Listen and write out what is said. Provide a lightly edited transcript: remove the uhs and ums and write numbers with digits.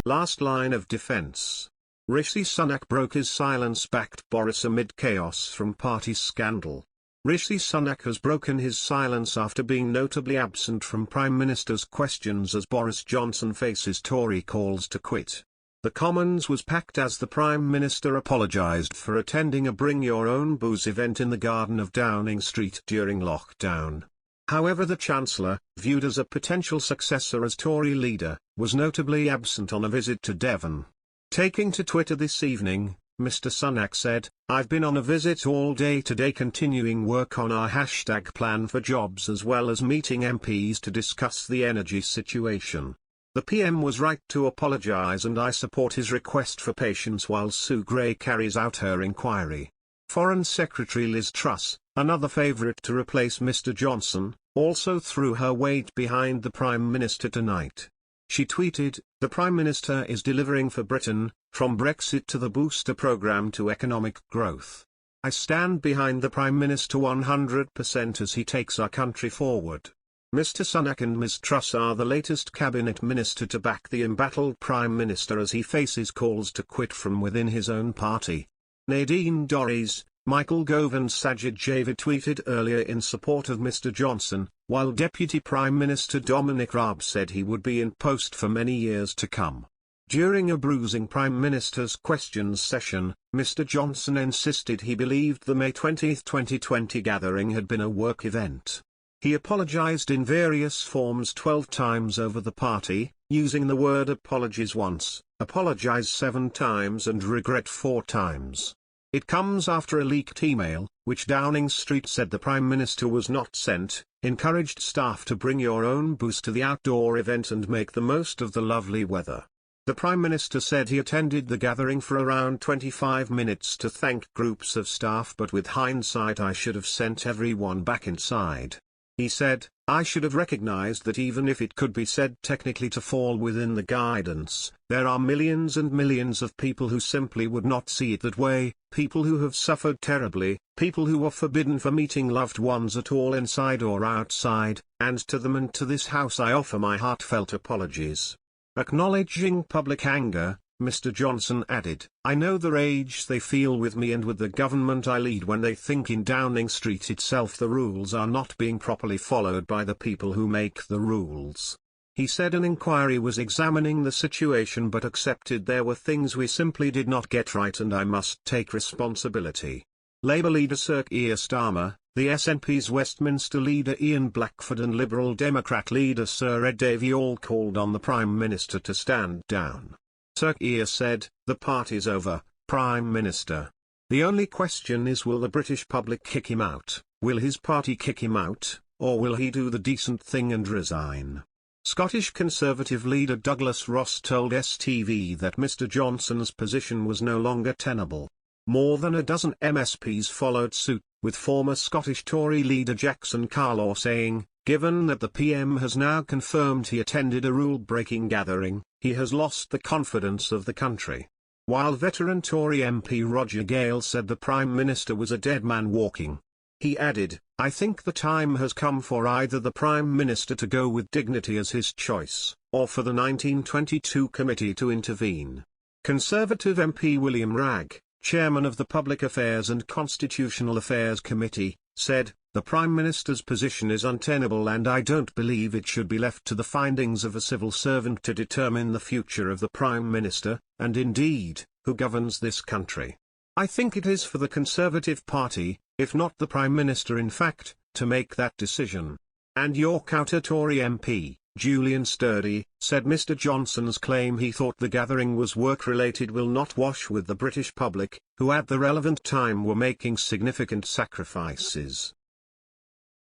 Last line of defense. Rishi Sunak broke his silence, backed Boris amid chaos from party scandal. Rishi Sunak has broken his silence after being notably absent from Prime Minister's questions as Boris Johnson faces Tory calls to quit. The Commons was packed as the Prime Minister apologised for attending a Bring Your Own Booze event in the garden of Downing Street during lockdown. However, the Chancellor, viewed as a potential successor as Tory leader, was notably absent on a visit to Devon. Taking to Twitter this evening, Mr. Sunak said, "I've been on a visit all day today continuing work on our #plan for jobs as well as meeting MPs to discuss the energy situation. The PM was right to apologise and I support his request for patience while Sue Gray carries out her inquiry." Foreign Secretary Liz Truss, another favourite to replace Mr. Johnson, also threw her weight behind the Prime Minister tonight. She tweeted, "The Prime Minister is delivering for Britain, from Brexit to the booster programme to economic growth. I stand behind the Prime Minister 100% as he takes our country forward." Mr. Sunak and Ms Truss are the latest cabinet minister to back the embattled Prime Minister as he faces calls to quit from within his own party. Nadine Dorries, Gove and Sajid Javid tweeted earlier in support of Mr. Johnson, while Deputy Prime Minister Dominic Raab said he would be in post for many years to come. During a bruising Prime Minister's questions session, Mr. Johnson insisted he believed the May 20, 2020 gathering had been a work event. He apologised in various forms 12 times over the party, using the word apologies once, apologise 7 times and regret 4 times. It comes after a leaked email, which Downing Street said the Prime Minister was not sent, encouraged staff to bring your own booze to the outdoor event and make the most of the lovely weather. The Prime Minister said he attended the gathering for around 25 minutes to thank groups of staff, but with hindsight I should have sent everyone back inside. He said, "I should have recognised that even if it could be said technically to fall within the guidance, there are millions and millions of people who simply would not see it that way, people who have suffered terribly, people who were forbidden from meeting loved ones at all inside or outside, and to them and to this House I offer my heartfelt apologies." Acknowledging public anger, Mr. Johnson added, "I know the rage they feel with me and with the government I lead when they think in Downing Street itself the rules are not being properly followed by the people who make the rules." He said an inquiry was examining the situation but accepted there were things we simply did not get right and I must take responsibility. Labour leader Sir Keir Starmer, the SNP's Westminster leader Ian Blackford and Liberal Democrat leader Sir Ed Davey all called on the Prime Minister to stand down. Sir Keir said, "The party's over, Prime Minister. The only question is, will the British public kick him out, will his party kick him out, or will he do the decent thing and resign?" Scottish Conservative leader Douglas Ross told STV that Mr. Johnson's position was no longer tenable. More than a dozen MSPs followed suit, with former Scottish Tory leader Jackson Carlaw saying, "Given that the PM has now confirmed he attended a rule-breaking gathering, he has lost the confidence of the country." While veteran Tory MP Roger Gale said the Prime Minister was a dead man walking. He added, "I think the time has come for either the Prime Minister to go with dignity as his choice, or for the 1922 committee to intervene." Conservative MP William Ragg, chairman of the Public Affairs and Constitutional Affairs Committee, said, "The Prime Minister's position is untenable and I don't believe it should be left to the findings of a civil servant to determine the future of the Prime Minister, and indeed, who governs this country. I think it is for the Conservative Party, if not the Prime Minister in fact, to make that decision." And York Outer Tory MP, Julian Sturdy, said Mr. Johnson's claim he thought the gathering was work-related will not wash with the British public, who at the relevant time were making significant sacrifices.